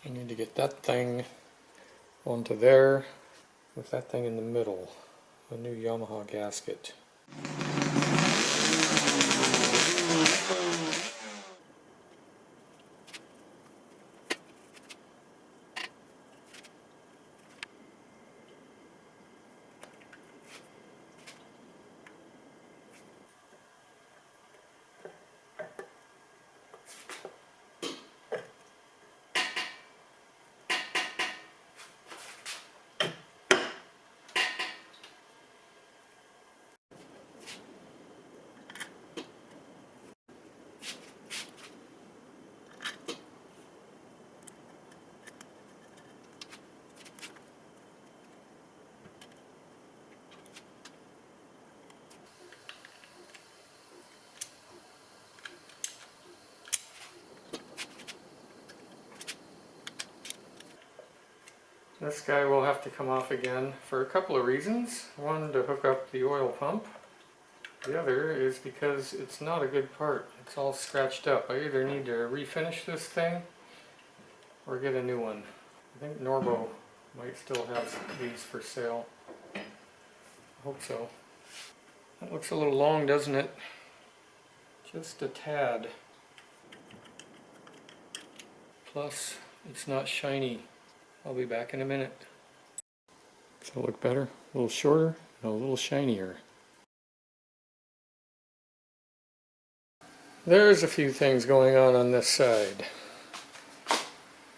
I need to get that thing onto there with that thing in the middle, a new Yamaha gasket. This guy will have to come off again for a couple of reasons. One, to hook up the oil pump. The other is because it's not a good part. It's all scratched up. I either need to refinish this thing or get a new one. I think Norbo might still have these for sale. I hope so. That looks a little long, doesn't it? Just a tad. Plus, it's not shiny. I'll be back in a minute. Does it look better? A little shorter and a little shinier. There's a few things going on this side.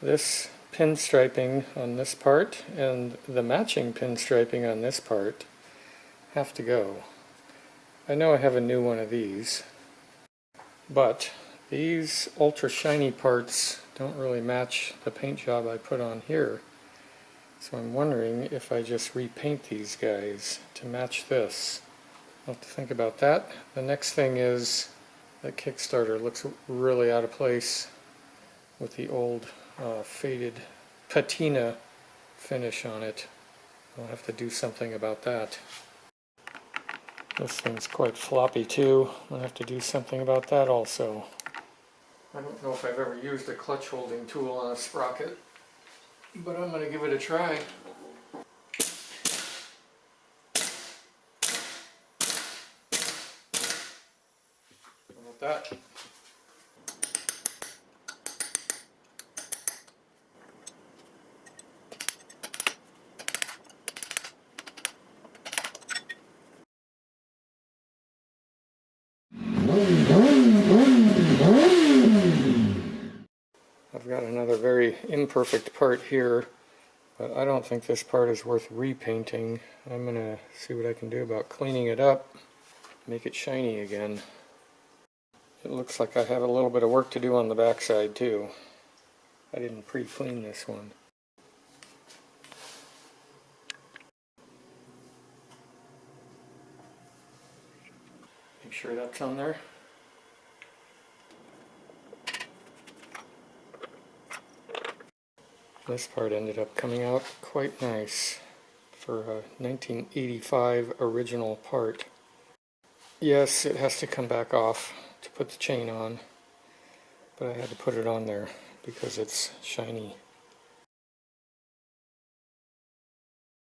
This pinstriping on this part and the matching pinstriping on this part have to go. I know I have a new one of these, but these ultra shiny parts don't really match the paint job I put on here. So I'm wondering if I just repaint these guys to match this. I'll have to think about that. The next thing is that Kickstarter looks really out of place with the old faded patina finish on it. I'll have to do something about that. This thing's quite floppy too. I'll have to do something about that also. I don't know if I've ever used a clutch holding tool on a sprocket, but I'm going to give it a try. How about that? I've got another very imperfect part here, but I don't think this part is worth repainting. I'm going to see what I can do about cleaning it up, make it shiny again. It looks like I have a little bit of work to do on the backside too. I didn't pre-clean this one. Make sure that's on there. This part ended up coming out quite nice for a 1985 original part. Yes, it has to come back off to put the chain on, but I had to put it on there because it's shiny.